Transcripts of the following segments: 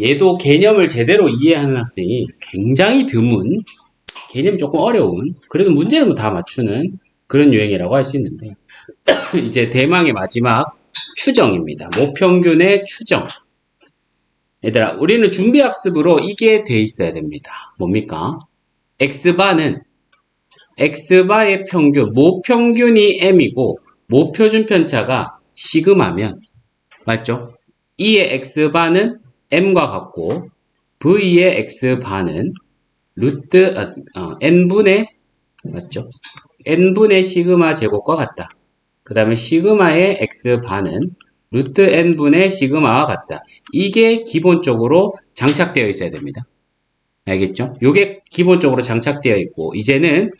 얘도 개념을 제대로 이해하는 학생이 굉장히 드문, 개념 조금 어려운, 그래도 문제는 뭐 다 맞추는 그런 유형이라고 할 수 있는데, 이제 대망의 마지막 추정입니다. 모평균의 추정. 얘들아, 우리는 준비학습으로 이게 돼 있어야 됩니다. 뭡니까? X바는 X바의 평균, 모평균이 M이고 모표준 편차가 시그마면 맞죠? E의 X바는 M과 같고 V의 X바는 루트 N분의 맞죠? N분의 시그마 제곱과 같다. 그 다음에 시그마의 X바는 루트 N분의 시그마와 같다. 이게 기본적으로 장착되어 있어야 됩니다. 알겠죠? 이게 기본적으로 장착되어 있고 이제는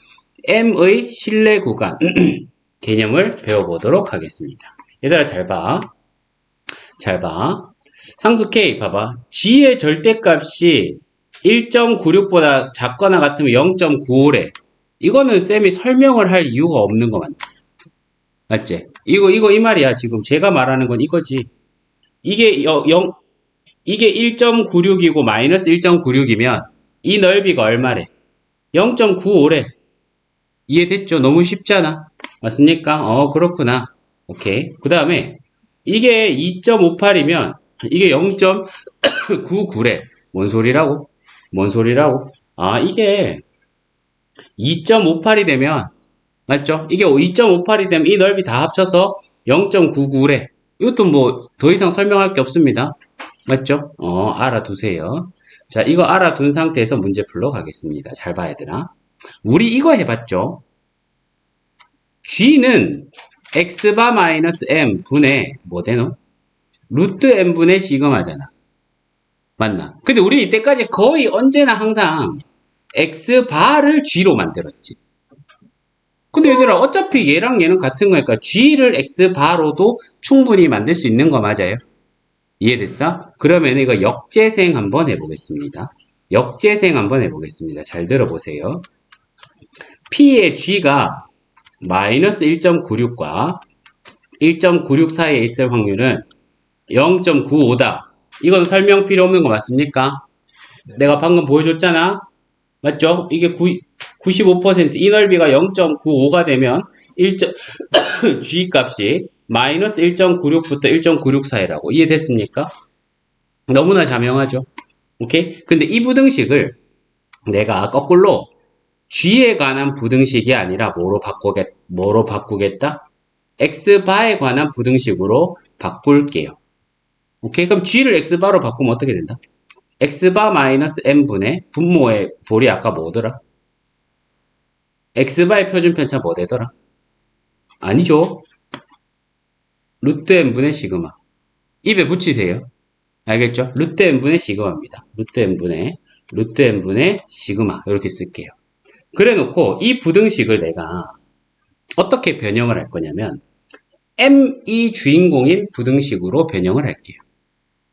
M의 실내 구간 개념을 배워보도록 하겠습니다. 얘들아 잘 봐. 잘 봐. 상수 K 봐봐. G의 절대값이 1.96보다 작거나 같으면 0.95래. 이거는 쌤이 설명을 할 이유가 없는 거 맞지? 맞지? 이거 이 말이야. 지금 제가 말하는 건 이거지. 이게 이게 1.96이고 마이너스 1.96이면 이 넓이가 얼마래? 0.95래. 이해됐죠? 너무 쉽잖아. 맞습니까? 그렇구나. 오케이. 그 다음에 이게 2.58이면 이게 0.99래. 뭔 소리라고? 뭔 소리라고? 아, 이게 2.58이 되면 맞죠? 이게 2.58이 되면 이 넓이 다 합쳐서 0.99래. 이것도 뭐 더 이상 설명할 게 없습니다. 맞죠? 알아두세요. 자, 이거 알아둔 상태에서 문제 풀러 가겠습니다. 잘 봐, 얘들아. 우리 이거 해봤죠? G는 X바 마이너스 M 분의 뭐 되노? 루트 M 분의 시그마잖아. 맞나? 근데 우리 이때까지 거의 언제나 항상 X바를 G로 만들었지. 근데 얘들아 어차피 얘랑 얘는 같은 거니까 G를 X바로도 충분히 만들 수 있는 거 맞아요? 이해됐어? 그러면 이거 역재생 한번 해보겠습니다. 역재생 한번 해보겠습니다. 잘 들어보세요. P의 G가 마이너스 1.96과 1.96 사이에 있을 확률은 0.95다. 이건 설명 필요 없는 거 맞습니까? 내가 방금 보여줬잖아. 맞죠? 이게 95%, 이 넓이가 0.95가 되면 G 값이 마이너스 1.96부터 1.96 사이라고. 이해됐습니까? 너무나 자명하죠? 오케이? 근데 이 부등식을 내가 거꾸로 G에 관한 부등식이 아니라 뭐로 바꾸겠다? X바에 관한 부등식으로 바꿀게요. 오케이? 그럼 G를 X바로 바꾸면 어떻게 된다? X바 마이너스 M분의 분모의 볼이 아까 뭐더라? X바의 표준 편차 뭐 되더라? 아니죠. 루트 M분의 시그마. 입에 붙이세요. 알겠죠? 루트 M분의 시그마입니다. 루트 M분의 시그마. 이렇게 쓸게요. 그래 놓고 이 부등식을 내가 어떻게 변형을 할 거냐면 M이 주인공인 부등식으로 변형을 할게요.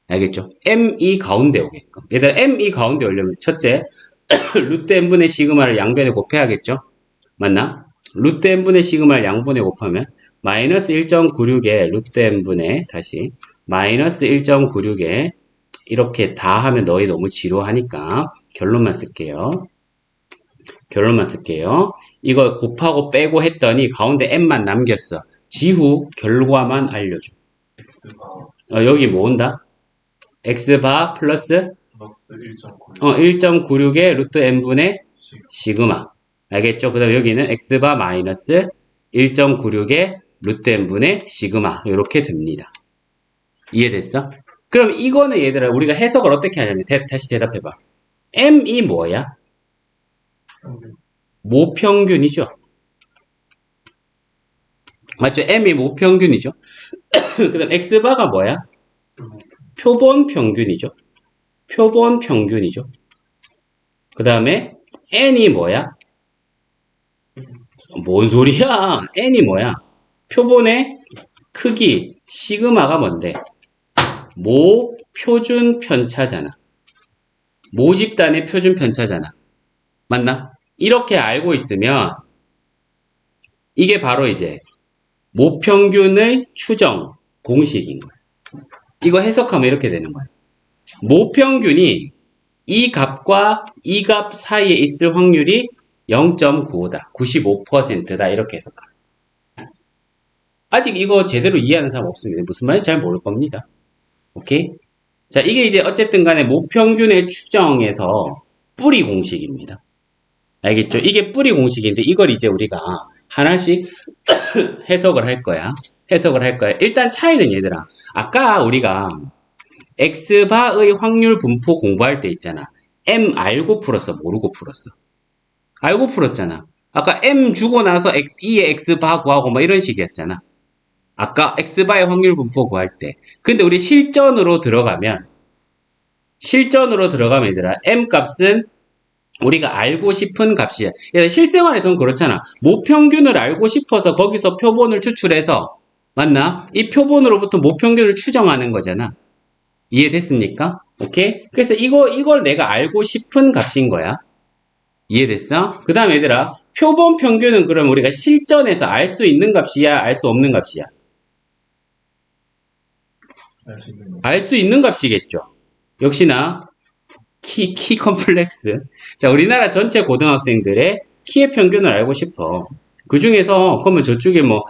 알겠죠? M이 가운데 오게끔. 얘들아 M이 가운데 오려면 첫째 루트 M분의 시그마를 양변에 곱해야겠죠? 맞나? 루트 M분의 시그마를 양변에 곱하면 마이너스 1.96에 루트 M분의 다시 마이너스 1.96에 이렇게 다 하면 너희 너무 지루하니까 결론만 쓸게요. 결론만 쓸게요. 이걸 곱하고 빼고 했더니 가운데 M만 남겼어. 지후 결과만 알려줘. 여기 뭐 온다? X바 플러스 1.96의 루트 M분의 시그마. 알겠죠? 그 다음 여기는 X바 마이너스 1.96의 루트 M분의 시그마. 이렇게 됩니다. 이해됐어? 그럼 이거는 얘들아 우리가 해석을 어떻게 하냐면 다시 대답해봐. M이 뭐야? 모평균이죠. 맞죠? M이 모평균이죠. 그 다음 X바가 뭐야? 표본 평균이죠. 표본 평균이죠. 그 다음에 N이 뭐야? 뭔 소리야? N이 뭐야? 표본의 크기, 시그마가 뭔데? 모 표준 편차잖아. 모집단의 표준 편차잖아. 맞나? 이렇게 알고 있으면 이게 바로 이제 모평균의 추정 공식인 거야. 이거 해석하면 이렇게 되는 거야. 모평균이 이 값과 이 값 사이에 있을 확률이 0.95다. 95%다. 이렇게 해석합니다. 아직 이거 제대로 이해하는 사람 없습니다. 무슨 말인지 잘 모를 겁니다. 오케이? 자, 이게 이제 어쨌든 간에 모평균의 추정에서 뿌리 공식입니다. 알겠죠? 이게 뿌리 공식인데 이걸 이제 우리가 하나씩 해석을 할 거야. 해석을 할 거야. 일단 차이는 얘들아. 아까 우리가 X바의 확률 분포 공부할 때 있잖아. M 알고 풀었어? 모르고 풀었어? 알고 풀었잖아. 아까 M 주고 나서 E의 X바 구하고 뭐 이런 식이었잖아. 아까 X바의 확률 분포 구할 때. 근데 우리 실전으로 들어가면 얘들아, M 값은 우리가 알고 싶은 값이야. 실생활에서는 그렇잖아. 모평균을 알고 싶어서 거기서 표본을 추출해서, 맞나? 이 표본으로부터 모평균을 추정하는 거잖아. 이해됐습니까? 오케이? 그래서 이걸 내가 알고 싶은 값인 거야. 이해됐어? 그 다음 얘들아, 표본 평균은 그럼 우리가 실전에서 알 수 있는 값이야? 알 수 없는 값이야? 알 수 있는 값이겠죠. 역시나 키 컴플렉스. 자, 우리나라 전체 고등학생들의 키의 평균을 알고 싶어. 그 중에서 그러면 저쪽에 뭐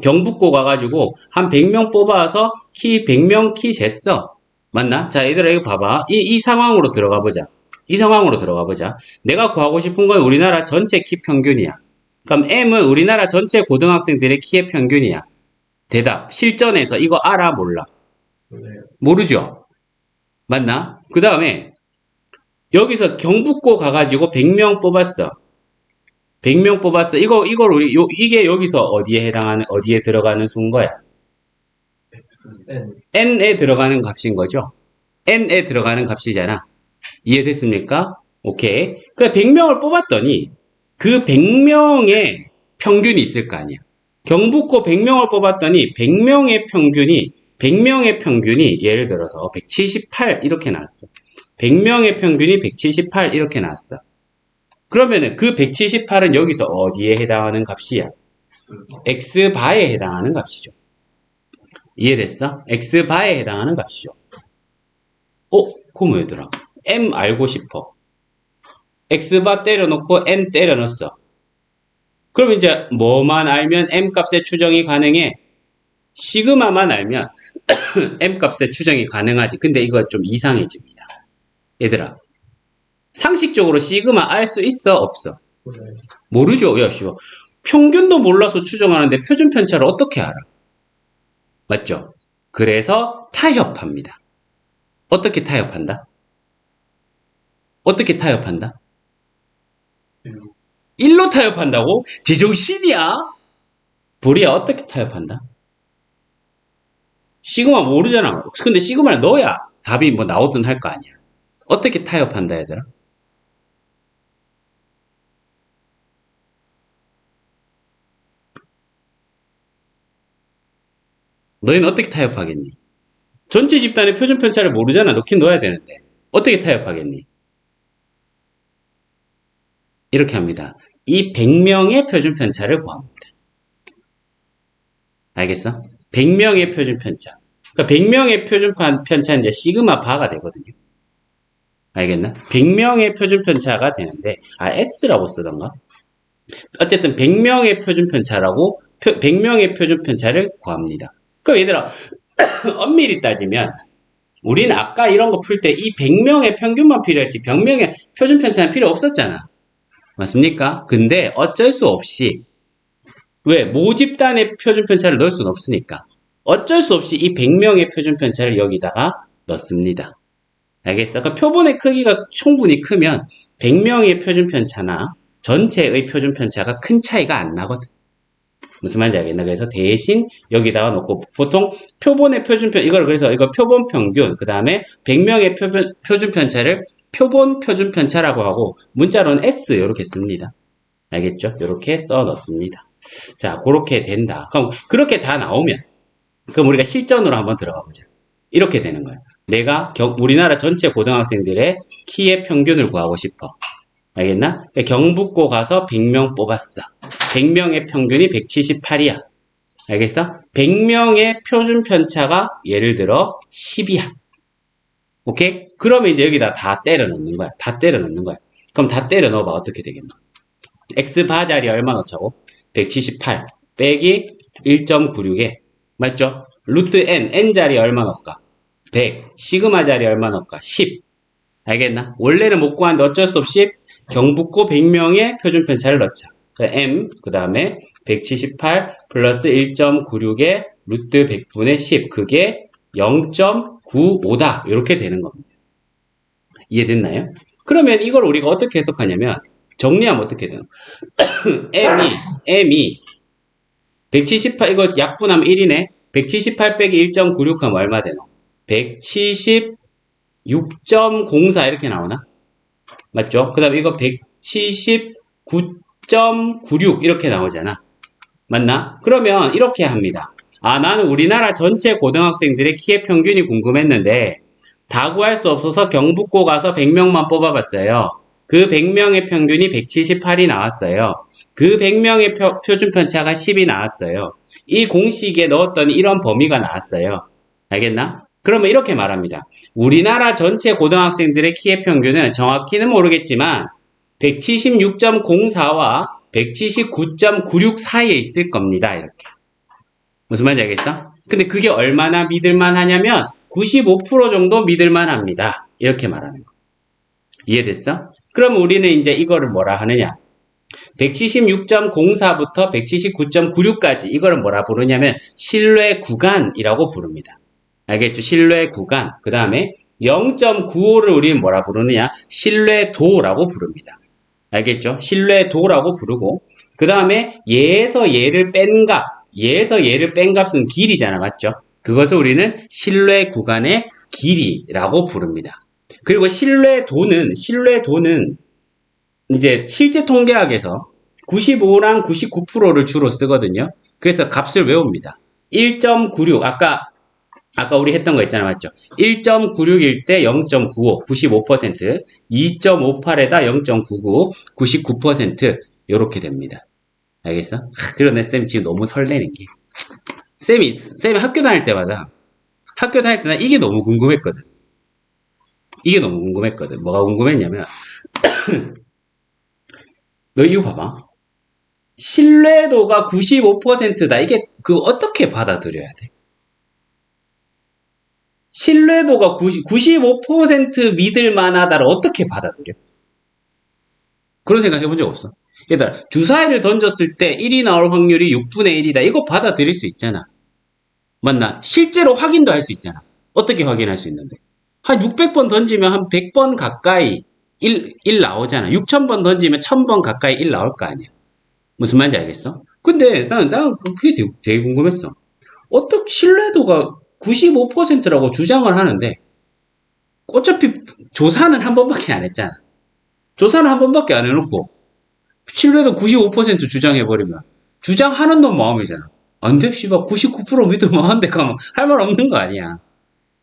경북고 가가지고 한 100명 뽑아서 키 100명 키 쟀어. 맞나? 자, 얘들아 이거 봐봐. 이 상황으로 들어가 보자. 이 상황으로 들어가 보자. 내가 구하고 싶은 건 우리나라 전체 키 평균이야. 그럼 M은 우리나라 전체 고등학생들의 키의 평균이야. 대답. 실전에서 이거 알아? 몰라? 모르죠? 맞나? 그 다음에 여기서 경북고 가가지고 100명 뽑았어. 100명 뽑았어. 이걸 이게 여기서 어디에 들어가는 수인 거야? N에 들어가는 값인 거죠. N에 들어가는 값이잖아. 이해됐습니까? 오케이. 그 100명을 뽑았더니 그 100명의 평균이 있을 거 아니야. 경북고 100명을 뽑았더니 100명의 평균이 예를 들어서 178 이렇게 나왔어. 100명의 평균이 178 이렇게 나왔어. 그러면은 그 178은 여기서 어디에 해당하는 값이야? X바에 해당하는 값이죠. 이해됐어? X바에 해당하는 값이죠. 그럼 얘들아, M 알고 싶어. X바 때려놓고 N 때려넣었어. 그럼 이제 뭐만 알면 M 값의 추정이 가능해? 시그마만 알면 M 값의 추정이 가능하지. 근데 이거 좀 이상해집니다. 얘들아, 상식적으로 시그마 알 수 있어? 없어? 모르죠. 야, 씨. 평균도 몰라서 추정하는데 표준 편차를 어떻게 알아? 맞죠? 그래서 타협합니다. 어떻게 타협한다? 어떻게 타협한다? 1로 타협한다고? 제정신이야? 불이야. 어떻게 타협한다? 시그마 모르잖아. 근데 시그마를 넣어야 답이 뭐 나오든 할 거 아니야. 어떻게 타협한다, 얘들아? 너희는 어떻게 타협하겠니? 전체 집단의 표준 편차를 모르잖아. 넣긴 넣어야 되는데. 어떻게 타협하겠니? 이렇게 합니다. 이 100명의 표준 편차를 구합니다. 알겠어? 100명의 표준 편차. 그러니까 100명의 표준 편차는 이제 시그마 바가 되거든요. 알겠나? 100명의 표준 편차가 되는데, S라고 쓰던가? 어쨌든 100명의 표준 편차라고, 100명의 표준 편차를 구합니다. 그럼 얘들아, 엄밀히 따지면, 우리는 아까 이런 거 풀 때 이 100명의 평균만 필요했지, 100명의 표준 편차는 필요 없었잖아. 맞습니까? 근데 어쩔 수 없이, 왜? 모집단의 표준 편차를 넣을 수는 없으니까. 어쩔 수 없이 이 100명의 표준 편차를 여기다가 넣습니다. 알겠어? 그러니까 표본의 크기가 충분히 크면 100명의 표준 편차나 전체의 표준 편차가 큰 차이가 안 나거든. 무슨 말인지 알겠나? 그래서 대신 여기다가 놓고 보통 표본의 그래서 이거 표본 평균, 그 다음에 100명의 표준 편차를 표본 표준 편차라고 하고 문자로는 S 이렇게 씁니다. 알겠죠? 이렇게 써 넣습니다. 자, 그렇게 된다. 그럼 그렇게 다 나오면 그럼 우리가 실전으로 한번 들어가 보자. 이렇게 되는 거야. 내가 우리나라 전체 고등학생들의 키의 평균을 구하고 싶어. 알겠나? 경북고 가서 100명 뽑았어. 100명의 평균이 178이야. 알겠어? 100명의 표준 편차가 예를 들어 10이야. 오케이? 그러면 이제 여기다 다 때려 넣는 거야. 다 때려 넣는 거야. 그럼 다 때려 넣어봐. 어떻게 되겠노? x바 자리 얼마 넣자고? 178 빼기 1.96에 맞죠? 루트 n 자리 얼마 넣을까? 100 시그마 자리 얼마 넣을까? 10 알겠나? 원래는 못 구하는데 어쩔 수 없이 경북고 100명의 표준 편차를 넣자. m 그 다음에 178 플러스 1.96의 루트 100분의 10 그게 0.95다 이렇게 되는 겁니다. 이해됐나요? 그러면 이걸 우리가 어떻게 해석하냐면 정리하면 어떻게 되나? m이 178 이거 약분하면 1이네. 178 빼기 1.96 하면 얼마 되노? 176.04 이렇게 나오나? 맞죠? 그 다음에 이거 179.96 이렇게 나오잖아. 맞나? 그러면 이렇게 합니다. 아, 나는 우리나라 전체 고등학생들의 키의 평균이 궁금했는데 다 구할 수 없어서 경북고 가서 100명만 뽑아봤어요. 그 100명의 평균이 178이 나왔어요. 그 100명의 표준 편차가 10이 나왔어요. 이 공식에 넣었더니 이런 범위가 나왔어요. 알겠나? 그러면 이렇게 말합니다. 우리나라 전체 고등학생들의 키의 평균은 정확히는 모르겠지만 176.04와 179.96 사이에 있을 겁니다. 이렇게. 무슨 말인지 알겠어? 근데 그게 얼마나 믿을만 하냐면 95% 정도 믿을만 합니다. 이렇게 말하는 거. 이해됐어? 그럼 우리는 이제 이거를 뭐라 하느냐? 176.04부터 179.96까지 이거를 뭐라 부르냐면 신뢰 구간이라고 부릅니다. 알겠죠? 신뢰 구간. 그 다음에 0.95를 우리는 뭐라 부르느냐? 신뢰도라고 부릅니다. 알겠죠? 신뢰도라고 부르고 그 다음에 얘에서 얘를 뺀 값, 얘에서 얘를 뺀 값은 길이잖아. 맞죠? 그것을 우리는 신뢰 구간의 길이라고 부릅니다. 그리고 신뢰도는 이제 실제 통계학에서 95랑 99%를 주로 쓰거든요. 그래서 값을 외웁니다. 1.96 아까 우리 했던 거 있잖아. 맞죠? 1.96일 때 0.95, 95%, 2.58에다 0.99, 99% 요렇게 됩니다. 알겠어? 그리고 내 쌤 지금 너무 설레는 게 쌤이 학교 다닐 때마다 이게 너무 궁금했거든. 뭐가 궁금했냐면 너 이거 봐봐. 신뢰도가 95%다. 이게 어떻게 받아들여야 돼? 신뢰도가 95% 믿을 만하다를 어떻게 받아들여? 그런 생각 해본 적 없어? 얘들아, 주사위를 던졌을 때 1이 나올 확률이 6분의 1이다. 이거 받아들일 수 있잖아. 맞나? 실제로 확인도 할 수 있잖아. 어떻게 확인할 수 있는데? 한 600번 던지면 한 100번 가까이 1 나오잖아. 6000번 던지면 1000번 가까이 1 나올 거 아니야. 무슨 말인지 알겠어? 근데 나는 그게 되게 궁금했어. 어떻게 신뢰도가 95%라고 주장을 하는데 어차피 조사는 한 번밖에 안 했잖아. 조사는 한 번밖에 안 해놓고 신뢰도 95% 주장해버리면 주장하는 놈 마음이잖아. 안 돼, 씨발 99% 믿으면 안 돼. 가면 할 말 없는 거 아니야.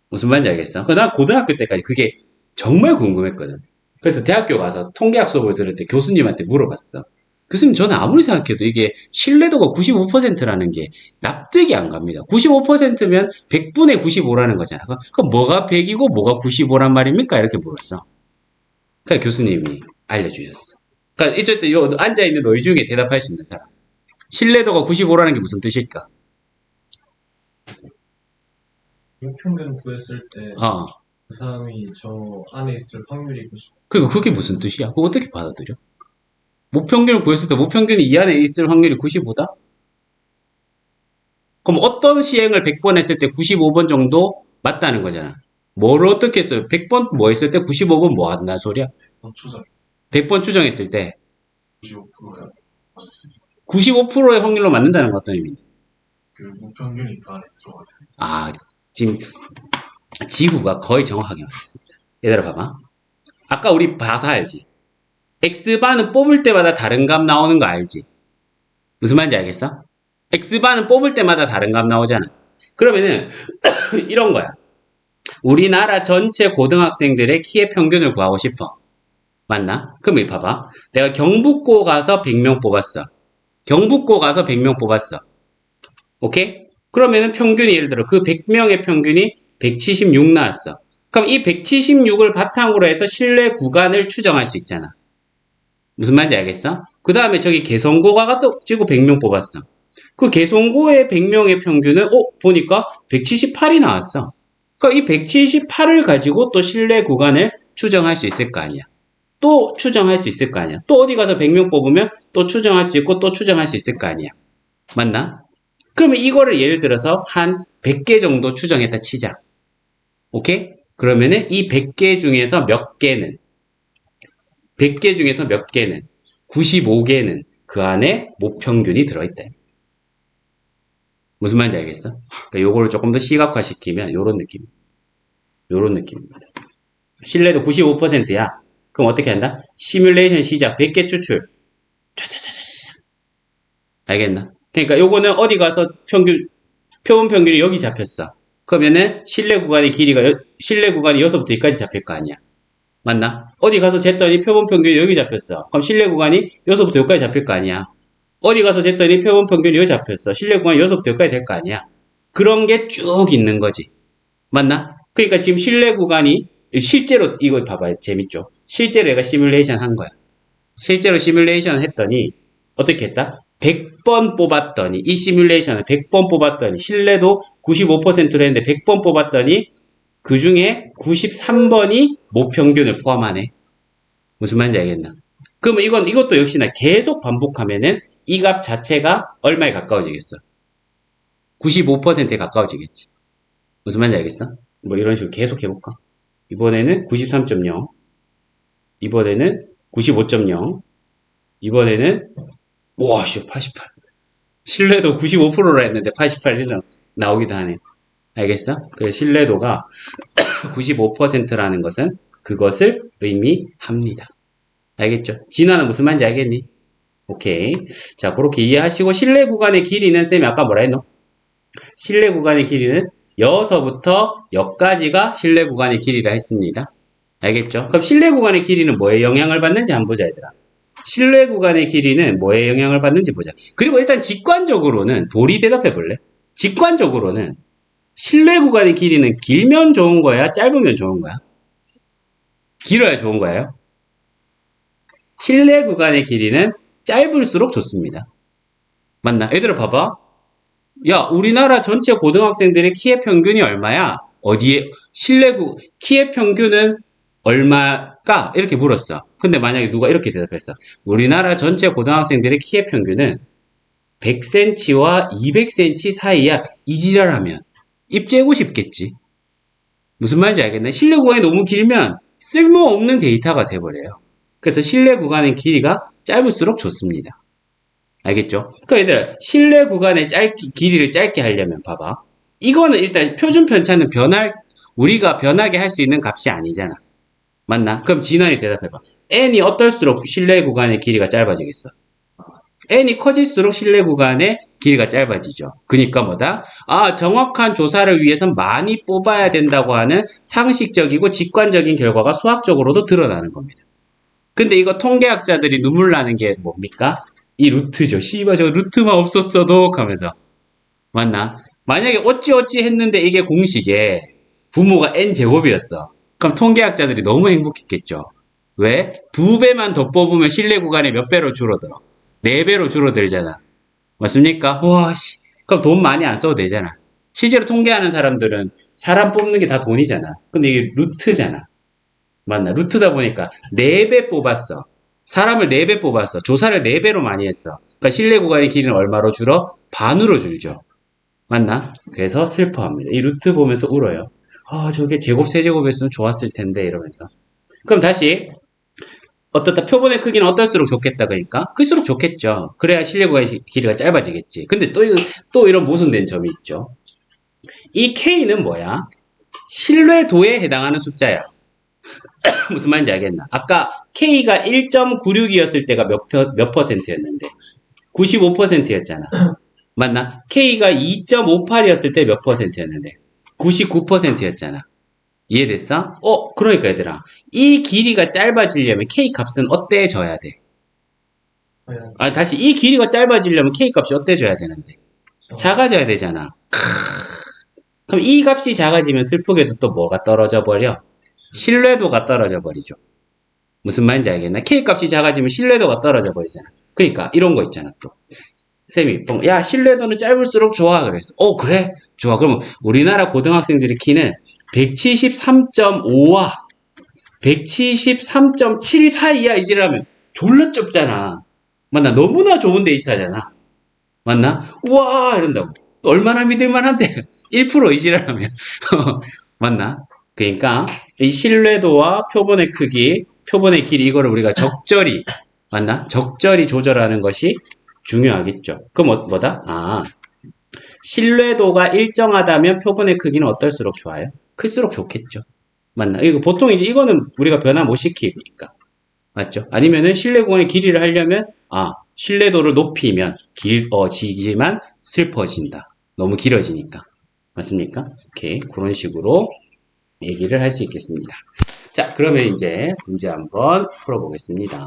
무슨 말인지 알겠어? 난 고등학교 때까지 그게 정말 궁금했거든. 그래서 대학교 가서 통계학 수업을 들을 때 교수님한테 물어봤어. 교수님, 저는 아무리 생각해도 이게 신뢰도가 95%라는 게 납득이 안 갑니다. 95%면 100분의 95라는 거잖아. 그럼 뭐가 100이고 뭐가 95란 말입니까? 이렇게 물었어. 그러니까 교수님이 알려주셨어. 그러니까 이럴 때 앉아있는 너희 중에 대답할 수 있는 사람. 신뢰도가 95라는 게 무슨 뜻일까? 평균 구했을 때 그 사람이 저 안에 있을 확률이 90. 그게 무슨 뜻이야? 그거 어떻게 받아들여? 무평균을 구했을 때 무평균이 이 안에 있을 확률이 95다? 그럼 어떤 시행을 100번 했을 때 95번 정도 맞다는 거잖아. 뭘 어떻게 했어요? 100번 뭐 했을 때 95번 뭐 한다 소리야? 추정했어. 100번 추정했을 때 95%야 맞을 수 있어. 95%의 확률로 맞는다는 건 어떤 의미인데? 그 무평균이 그 안에 들어가 있어. 아, 지금 지구가 거의 정확하게 말했습니다. 얘들아 봐봐. 아까 우리 봐서 알지? X바는 뽑을 때마다 다른 값 나오는 거 알지? 무슨 말인지 알겠어? X바는 뽑을 때마다 다른 값 나오잖아. 그러면은 이런 거야. 우리나라 전체 고등학생들의 키의 평균을 구하고 싶어. 맞나? 그럼 봐봐. 내가 경북고 가서 100명 뽑았어. 경북고 가서 100명 뽑았어. 오케이? 그러면은 평균이 예를 들어 그 100명의 평균이 176 나왔어. 그럼 이 176을 바탕으로 해서 실내 구간을 추정할 수 있잖아. 무슨 말인지 알겠어? 그 다음에 저기 개성고가 또 찍고 100명 뽑았어. 그 개성고의 100명의 평균은 보니까 178이 나왔어. 그러니까 이 178을 가지고 또 실내 구간을 추정할 수 있을 거 아니야. 또 추정할 수 있을 거 아니야. 또 어디 가서 100명 뽑으면 또 추정할 수 있고 또 추정할 수 있을 거 아니야. 맞나? 그러면 이거를 예를 들어서 한 100개 정도 추정했다 치자. 오케이? 그러면은 이 100개 중에서 몇 개는 100개 중에서 몇 개는 95개는 그 안에 모평균이 들어있다. 무슨 말인지 알겠어? 그러니까 요거를 조금 더 시각화시키면 요런 느낌입니다. 신뢰도 95%야. 그럼 어떻게 한다? 시뮬레이션 시작 100개 추출. 촤촤촤촤촤. 알겠나? 그러니까 요거는 어디 가서 표본 평균이 여기 잡혔어. 그러면은 실내 구간의 길이가 실내 구간이 여기서부터 여기까지 잡힐 거 아니야. 맞나? 어디 가서 쟀더니 표본 평균이 여기 잡혔어. 그럼 실내 구간이 여기서부터 여기까지 잡힐 거 아니야. 어디 가서 쟀더니 표본 평균이 여기 잡혔어. 실내 구간이 여기서부터 여기까지 될 거 아니야. 그런 게 쭉 있는 거지. 맞나? 그러니까 지금 실내 구간이 실제로 이거 봐봐요. 재밌죠? 실제로 얘가 시뮬레이션 한 거야. 실제로 시뮬레이션 했더니 어떻게 했다? 100번 뽑았더니 이 시뮬레이션을 100번 뽑았더니 실내도 95%로 했는데 100번 뽑았더니 그 중에 93번이 모평균을 포함하네. 무슨 말인지 알겠나? 그러면 이것도 역시나 계속 반복하면은 이 값 자체가 얼마에 가까워지겠어? 95%에 가까워지겠지. 무슨 말인지 알겠어? 뭐 이런 식으로 계속 해볼까? 이번에는 93.0, 이번에는 95.0, 이번에는 와, 88. 신뢰도 95%라 했는데 88 나오기도 하네. 알겠어? 그래서 신뢰도가 95%라는 것은 그것을 의미합니다. 알겠죠? 진화는 무슨 말인지 알겠니? 오케이. 자, 그렇게 이해하시고 실내 구간의 길이는 쌤이 아까 뭐라 했노? 실내 구간의 길이는 여서부터 여까지가 실내 구간의 길이라 했습니다. 알겠죠? 그럼 실내 구간의 길이는 뭐에 영향을 받는지 한번 보자, 얘들아. 실내 구간의 길이는 뭐에 영향을 받는지 보자. 그리고 일단 직관적으로는 도리 대답해 볼래? 직관적으로는 실내 구간의 길이는 길면 좋은 거야? 짧으면 좋은 거야? 길어야 좋은 거예요? 실내 구간의 길이는 짧을수록 좋습니다. 맞나? 얘들아 봐봐. 야, 우리나라 전체 고등학생들의 키의 평균이 얼마야? 어디에 키의 평균은 얼마일까? 이렇게 물었어. 근데 만약에 누가 이렇게 대답했어. 우리나라 전체 고등학생들의 키의 평균은 100cm와 200cm 사이야. 이 지랄하면 입재고 싶겠지. 무슨 말인지 알겠네? 실내 구간이 너무 길면 쓸모없는 데이터가 돼버려요. 그래서 실내 구간의 길이가 짧을수록 좋습니다. 알겠죠? 그러니까 얘들아, 실내 구간의 길이를 짧게 하려면 봐봐. 이거는 일단 표준 편차는 우리가 변하게 할 수 있는 값이 아니잖아. 맞나? 그럼 진환이 대답해봐. n이 어떨수록 실내 구간의 길이가 짧아지겠어? n이 커질수록 실내 구간의 길이가 짧아지죠. 그니까 뭐다? 정확한 조사를 위해선 많이 뽑아야 된다고 하는 상식적이고 직관적인 결과가 수학적으로도 드러나는 겁니다. 근데 이거 통계학자들이 눈물 나는 게 뭡니까? 이 루트죠. 씨발 저 루트만 없었어도 하면서. 맞나? 만약에 어찌어찌 했는데 이게 공식에 부모가 n제곱이었어. 그럼 통계학자들이 너무 행복했겠죠. 왜? 2배만 더 뽑으면 실내 구간이 몇 배로 줄어들어? 4배로 줄어들잖아. 맞습니까? 와, 씨. 그럼 돈 많이 안 써도 되잖아. 실제로 통계하는 사람들은 사람 뽑는 게 다 돈이잖아. 근데 이게 루트잖아. 맞나? 루트다 보니까 4배 뽑았어. 사람을 4배 뽑았어. 조사를 4배로 많이 했어. 그러니까 실내 구간의 길이는 얼마로 줄어? 반으로 줄죠. 맞나? 그래서 슬퍼합니다. 이 루트 보면서 울어요. 저게 제곱, 세제곱이었으면 좋았을 텐데 이러면서. 그럼 다시 어떻다 표본의 크기는 어떨수록 좋겠다 그러니까 클수록 좋겠죠. 그래야 실내 구간의 길이가 짧아지겠지. 근데 또 이런 모순된 점이 있죠. 이 K는 뭐야? 신뢰도에 해당하는 숫자야. 무슨 말인지 알겠나? 아까 K가 1.96이었을 때가 몇 퍼센트였는데? 95%였잖아. 맞나? K가 2.58이었을 때 몇 퍼센트였는데? 99%였잖아. 이해됐어? 그러니까 얘들아. 이 길이가 짧아지려면 K 값은 어때져야 돼? 다시 이 길이가 짧아지려면 K 값이 어때져야 되는데? 작아져야 되잖아. 그럼 이 값이 작아지면 슬프게도 또 뭐가 떨어져 버려? 신뢰도가 떨어져 버리죠. 무슨 말인지 알겠나? K 값이 작아지면 신뢰도가 떨어져 버리잖아. 그러니까 이런 거 있잖아 또. 쌤이 야 신뢰도는 짧을수록 좋아 그래서 그래? 좋아. 그러면 우리나라 고등학생들의 키는 173.5와 173.7 사이야 이지라면 졸라 좁잖아. 맞나? 너무나 좋은 데이터잖아. 맞나? 우와 이런다고. 얼마나 믿을만한데 1% 이지라면 맞나? 그러니까 이 신뢰도와 표본의 크기, 표본의 길이 이거를 우리가 적절히 맞나? 적절히 조절하는 것이 중요하겠죠. 그럼 뭐다? 신뢰도가 일정하다면 표본의 크기는 어떨수록 좋아요? 클수록 좋겠죠. 맞나? 이거 보통 이제 이거는 우리가 변화 못 시키니까. 맞죠? 아니면은 신뢰 구간의 길이를 하려면 신뢰도를 높이면 길어지지만 슬퍼진다. 너무 길어지니까. 맞습니까? 오케이. 그런 식으로 얘기를 할 수 있겠습니다. 자, 그러면 이제 문제 한번 풀어보겠습니다.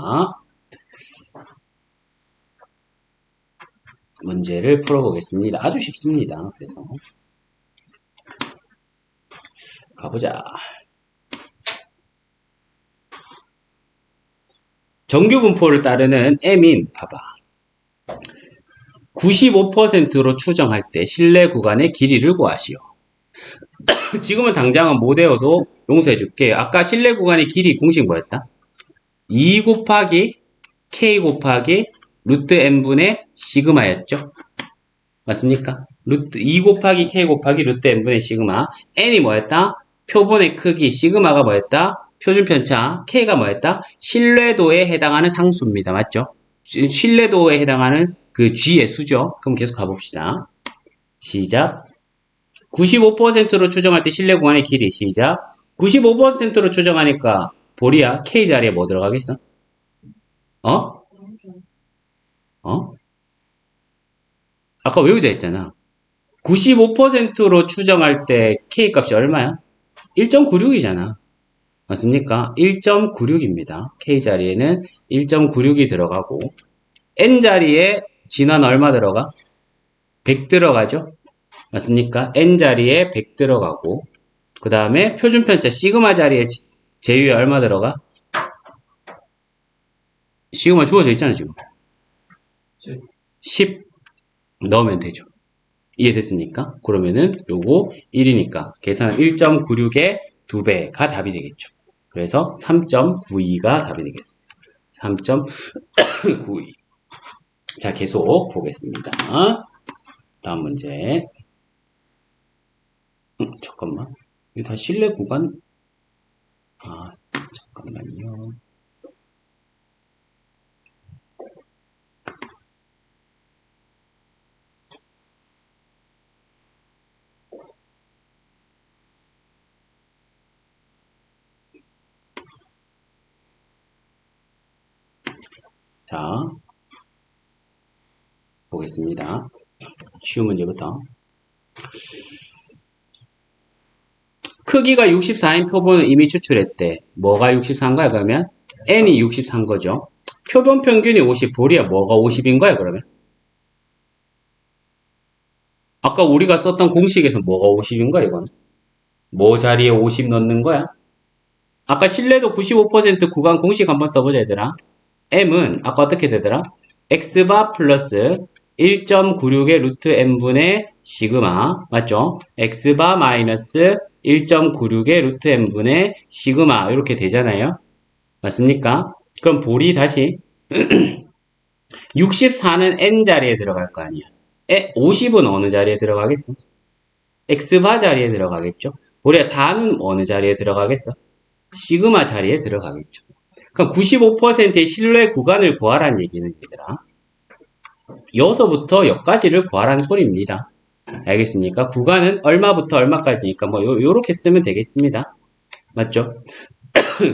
문제를 풀어보겠습니다. 아주 쉽습니다. 그래서 가보자. 정규 분포를 따르는 M인 봐봐. 95%로 추정할 때 실내 구간의 길이를 구하시오. 지금은 당장은 못 외워도 용서해줄게. 아까 실내 구간의 길이 공식 뭐였다? 2 곱하기 K 곱하기 루트 N분의 시그마였죠? 맞습니까? 2 곱하기 K 곱하기 루트 N분의 시그마. N이 뭐였다? 표본의 크기. 시그마가 뭐였다? 표준 편차. K가 뭐였다? 신뢰도에 해당하는 상수입니다. 맞죠? 신뢰도에 해당하는 그 G의 수죠. 그럼 계속 가봅시다. 시작. 95%로 추정할 때 신뢰 구간의 길이. 시작. 95%로 추정하니까 보리야 K 자리에 뭐 들어가겠어? 어? 아까 외우자 했잖아. 95%로 추정할 때 K 값이 얼마야? 1.96이잖아. 맞습니까? 1.96입니다. K 자리에는 1.96이 들어가고 N 자리에 진화는 얼마 들어가? 100 들어가죠? 맞습니까? N 자리에 100 들어가고 그 다음에 표준편차 시그마 자리에 제유에 얼마 들어가? 시그마 주어져 있잖아 지금. 10 넣으면 되죠. 이해됐습니까? 그러면은 요거 1이니까 계산 1.96의 2배가 답이 되겠죠. 그래서 3.92가 답이 되겠습니다. 3.92. 자, 계속 보겠습니다. 다음 문제. 잠깐만. 이거 다 실내 구간? 잠깐만요. 자, 보겠습니다. 쉬운 문제부터. 크기가 64인 표본을 이미 추출했대. 뭐가 64인가요? 그러면 n이 64인 거죠. 표본 평균이 50, 보리야 뭐가 50인 거야 그러면? 아까 우리가 썼던 공식에서 뭐가 50인 거야 이거는? 뭐 자리에 50 넣는 거야? 아까 신뢰도 95% 구간 공식 한번 써보자 얘들아. m은 아까 어떻게 되더라? x바 플러스 1.96의 루트 n분의 시그마 맞죠? x바 마이너스 1.96의 루트 n분의 시그마 이렇게 되잖아요. 맞습니까? 그럼 볼이 다시 64는 n 자리에 들어갈 거 아니야. 50은 어느 자리에 들어가겠어? x바 자리에 들어가겠죠. 볼이 4는 어느 자리에 들어가겠어? 시그마 자리에 들어가겠죠. 그럼 95%의 신뢰 구간을 구하라는 얘기는 얘들아. 여기서부터 여기까지를 구하라는 소리입니다. 알겠습니까? 구간은 얼마부터 얼마까지니까 뭐 요렇게 쓰면 되겠습니다. 맞죠?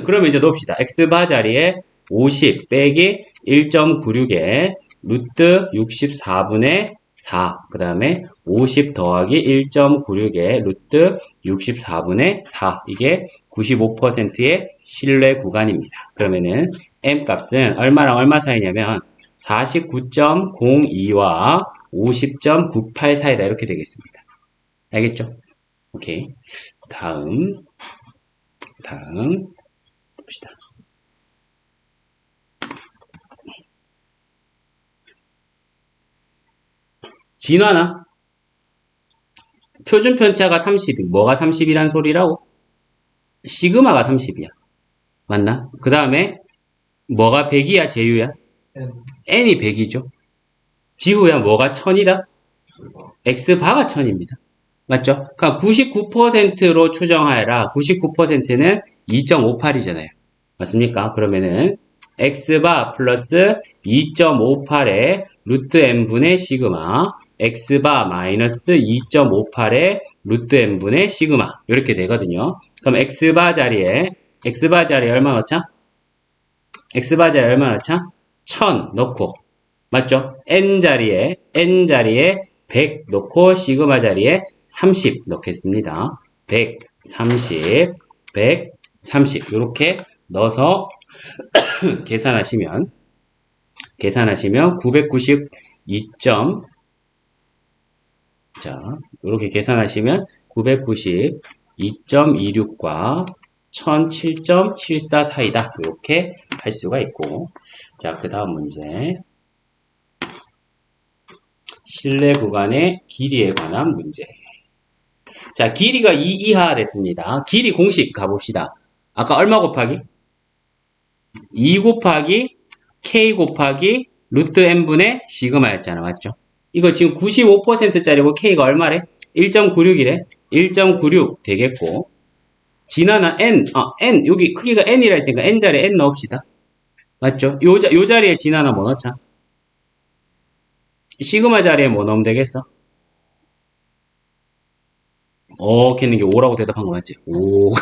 그러면 이제 넣읍시다. x바 자리에 50 빼기 1.96에 루트 64분의 4. 그 다음에 50 더하기 1.96에 루트 64분의 4. 이게 95%의 신뢰 구간입니다. 그러면은 m 값은 얼마랑 얼마 사이냐면 49.02와 50.98 사이다. 이렇게 되겠습니다. 알겠죠? 오케이. 다음 봅시다. 진화나 표준 편차가 30이 뭐가 30이란 소리라고? 시그마가 30이야. 맞나? 그 다음에 뭐가 100이야, 제유야? N n이 100이죠. 지후야 뭐가 1000이다? X바 x바가 1000입니다. 맞죠? 그러니까 99%로 추정하여라. 99%는 2.58이잖아요. 맞습니까? 그러면은 x바 플러스 2.58의 루트 n분의 시그마 x바 마이너스 2.58의 루트 n분의 시그마 이렇게 되거든요. 그럼 x바 자리에 얼마 넣자? x바 자리에 얼마 넣자? 1000 넣고 맞죠? n 자리에 100 넣고 시그마 자리에 30 넣겠습니다. 130 130 이렇게 넣어서 계산하시면 992. 자, 이렇게 계산하시면 992.26과 1007.74 사이다. 이렇게 할 수가 있고. 자, 그 다음 문제. 실내 구간의 길이에 관한 문제. 자, 길이가 2 이하 됐습니다. 길이 공식 가봅시다. 아까 얼마 곱하기? 2 곱하기 k 곱하기 루트 n분의 시그마였잖아. 맞죠? 이거 지금 95%짜리고 k가 얼마래? 1.96이래. 1.96 되겠고 진화나 n, 여기 크기가 n이라 했으니까 n 자리에 n 넣읍시다. 맞죠? 요 자리에 진화나 뭐 넣자? 시그마 자리에 뭐 넣으면 되겠어? 걔는 게 5라고 대답한 거 맞지? 5.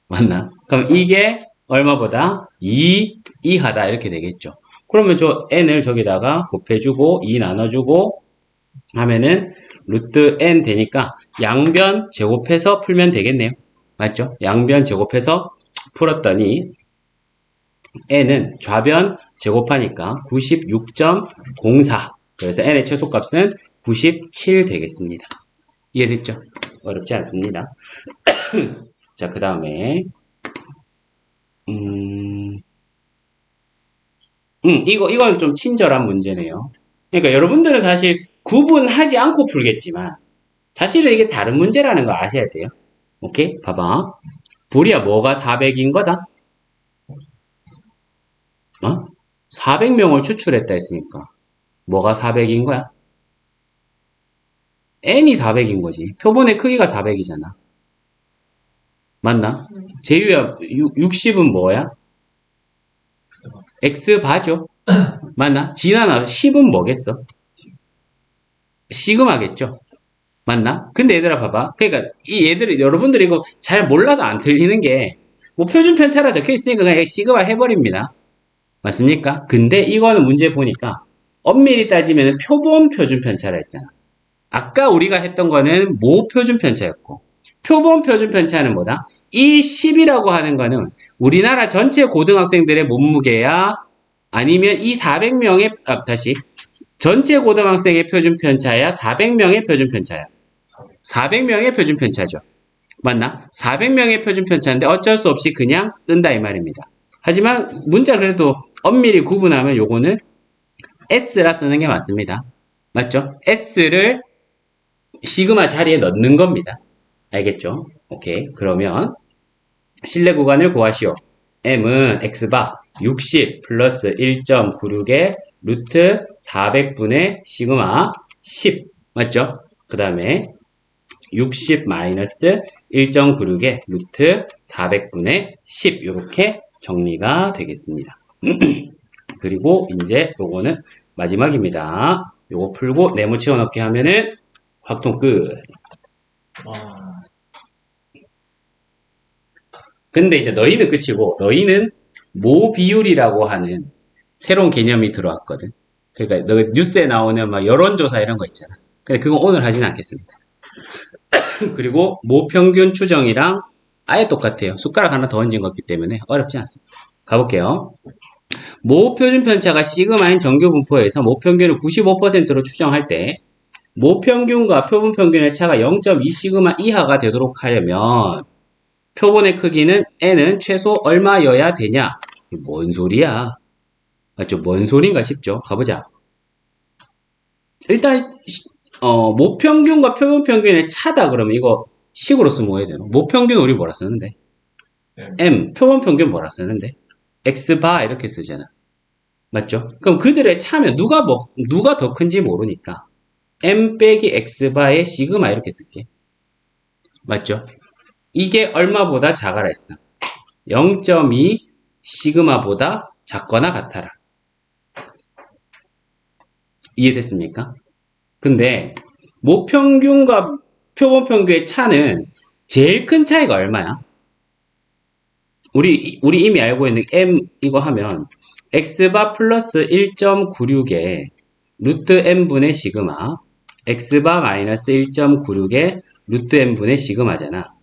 맞나? 그럼 이게 얼마보다? 2 이하다. 이렇게 되겠죠. 그러면 저 n을 저기다가 곱해주고 2 나눠주고 하면은 루트 n 되니까 양변 제곱해서 풀면 되겠네요. 맞죠? 양변 제곱해서 풀었더니 n은 좌변 제곱하니까 96.04. 그래서 n의 최소값은 97 되겠습니다. 이해됐죠? 어렵지 않습니다. 자, 그 다음에 이건 좀 친절한 문제네요. 그러니까 여러분들은 사실 구분하지 않고 풀겠지만 사실은 이게 다른 문제라는 거 아셔야 돼요. 오케이? 봐봐. 보리야, 뭐가 400인 거다? 400명을 추출했다 했으니까 뭐가 400인 거야? n이 400인 거지. 표본의 크기가 400이잖아. 맞나? 제유야, 60은 뭐야? x바죠? 맞나? 진화나 10은 뭐겠어? 시그마겠죠? 맞나? 근데 얘들아 봐봐. 그러니까 이 얘들이 여러분들이 이거 잘 몰라도 안 틀리는 게 뭐 표준 편차라 적혀 있으니까 그냥 시그마 해버립니다. 맞습니까? 근데 이거는 문제 보니까 엄밀히 따지면 표본 표준 편차라 했잖아. 아까 우리가 했던 거는 모 표준 편차였고 표본 표준 편차는 뭐다? 이 10이라고 하는 거는 우리나라 전체 고등학생들의 몸무게야 아니면 이 400명의 전체 고등학생의 표준 편차야 400명의 표준 편차야 400명의 표준 편차죠. 맞나? 400명의 표준 편차인데 어쩔 수 없이 그냥 쓴다 이 말입니다. 하지만 문자 그래도 엄밀히 구분하면 요거는 S라 쓰는 게 맞습니다. 맞죠? S를 시그마 자리에 넣는 겁니다. 알겠죠? 오케이. 그러면 실내 구간을 구하시오. M은 X바 60 플러스 1.96의 루트 400분의 시그마 10. 맞죠? 그 다음에 60 마이너스 1.96의 루트 400분의 10 이렇게 정리가 되겠습니다. 그리고 이제 요거는 마지막입니다. 요거 풀고 네모 채워넣기 하면은 확통 끝. 근데 이제 너희는 끝이고 너희는 모 비율이라고 하는 새로운 개념이 들어왔거든. 그러니까 너 뉴스에 나오는 막 여론조사 이런 거 있잖아. 근데 그건 오늘 하지는 않겠습니다. 그리고 모평균 추정이랑 아예 똑같아요. 숟가락 하나 더 얹은 거기 때문에 어렵지 않습니다. 가볼게요. 모표준 편차가 시그마인 정규 분포에서 모평균을 95%로 추정할 때 모평균과 표본평균의 차가 0.2 시그마 이하가 되도록 하려면 표본의 크기는 n은 최소 얼마여야 되냐? 뭔 소리야? 맞죠? 뭔 소린가 싶죠? 가보자. 일단 모평균과 표본평균의 차다 그러면 이거 식으로 쓰면 뭐 해야 되나? 모평균 우리 뭐라 쓰는데? M, 표본평균 뭐라 쓰는데? X바 이렇게 쓰잖아. 맞죠? 그럼 그들의 차면 누가 더 큰지 모르니까 M 빼기 X바의 시그마 이렇게 쓸게. 맞죠? 이게 얼마보다 작아라 했어? 0.2 시그마보다 작거나 같아라. 이해됐습니까? 근데 모평균과 표본평균의 차는 제일 큰 차이가 얼마야? 우리 이미 알고 있는 M 이거 하면 X바 플러스 1.96에 루트 M분의 시그마 X바 마이너스 1.96에 루트 M분의 시그마잖아.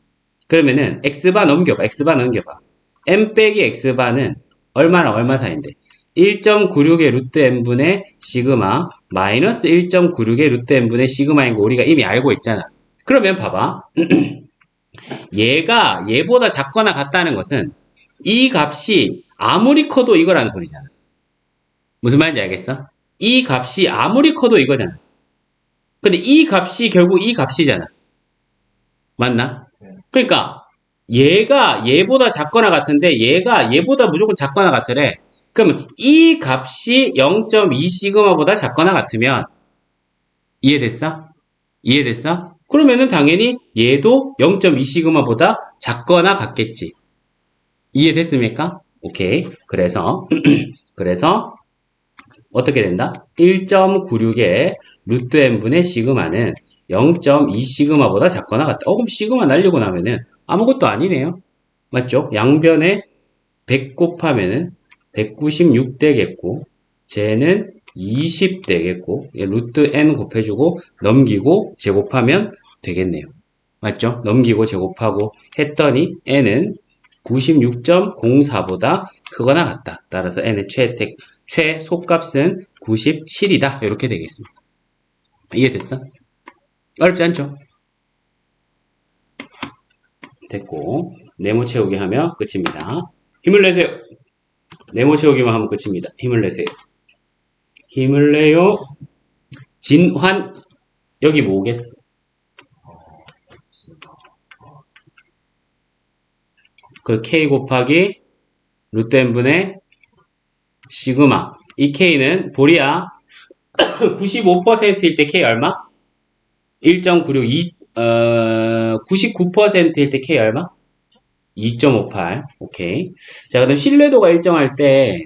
그러면은 X바 넘겨봐. M 빼기 X바는 얼마랑 얼마 사이인데? 1.96의 루트 M분의 시그마 마이너스 1.96의 루트 M분의 시그마인 거 우리가 이미 알고 있잖아. 그러면 봐봐. 얘가 얘보다 작거나 같다는 것은 이 값이 아무리 커도 이거라는 소리잖아. 무슨 말인지 알겠어? 이 값이 아무리 커도 이거잖아. 근데 이 값이 결국 이 값이잖아. 맞나? 그러니까 얘가 얘보다 작거나 같은데 얘가 얘보다 무조건 작거나 같으래. 그러면 이 값이 0.2 시그마보다 작거나 같으면 이해됐어? 그러면은 당연히 얘도 0.2 시그마보다 작거나 같겠지. 이해됐습니까? 오케이. 그래서 어떻게 된다? 1.96의 루트 n분의 시그마는 0.2 시그마보다 작거나 같다. 그럼 시그마 날리고 나면은 아무것도 아니네요. 맞죠? 양변에 100 곱하면은 196 되겠고 쟤는 20 되겠고 루트 n 곱해주고 넘기고 제곱하면 되겠네요. 맞죠? 넘기고 제곱하고 했더니 n은 96.04보다 크거나 같다. 따라서 n의 최소값은 97이다. 이렇게 되겠습니다. 이해됐어? 어렵지 않죠? 됐고 네모 채우기 하면 끝입니다. 힘을 내세요. 네모 채우기만 하면 끝입니다. 힘을 내세요. 힘을 내요. 진환 여기 뭐겠어? 그 K 곱하기 루트 n분의 시그마. 이 K는 보리야 95%일 때 K 얼마? 1.96 99%일 때 K 얼마? 2.58 오케이. 자 그다음 신뢰도가 일정할 때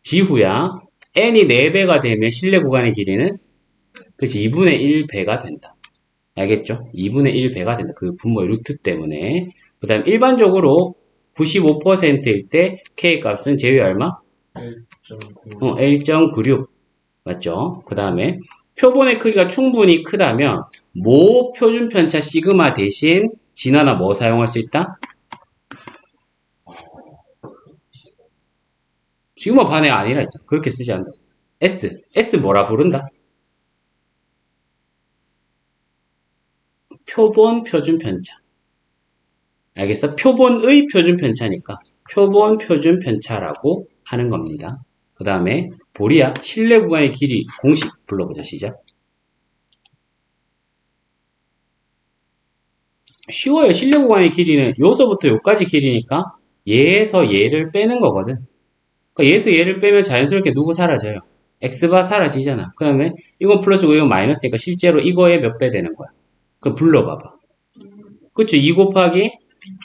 지후야 n이 4배가 되면 신뢰 구간의 길이는 그치 2분의 1배가 된다. 알겠죠? 2분의 1배가 된다. 그 분모의 루트 때문에. 그 다음 일반적으로 95%일 때 K 값은 제외 얼마? 1.9. 1.96 맞죠? 그 다음에 표본의 크기가 충분히 크다면 모 표준 편차 시그마 대신 진화나 뭐 사용할 수 있다? 시그마 반의 아니라 했잖아. 그렇게 쓰지 않는다. S 뭐라 부른다? 표본 표준 편차. 알겠어? 표본의 표준 편차니까 표본 표준 편차라고 하는 겁니다. 그 다음에 보리야 실내 구간의 길이 공식 불러보자. 시작. 쉬워요. 실내 구간의 길이는 요서부터 요까지 길이니까 얘에서 얘를 빼는 거거든. 그러니까 얘에서 얘를 빼면 자연스럽게 누구 사라져요? x바 사라지잖아. 그 다음에 이건 플러스고 이건 마이너스니까 실제로 이거에 몇 배 되는 거야. 그럼 불러봐봐. 그쵸? 2 곱하기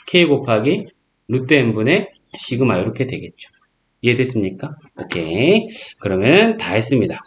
k 곱하기 루트 n분의 시그마 이렇게 되겠죠. 이해됐습니까? 오케이. 그러면 다 했습니다.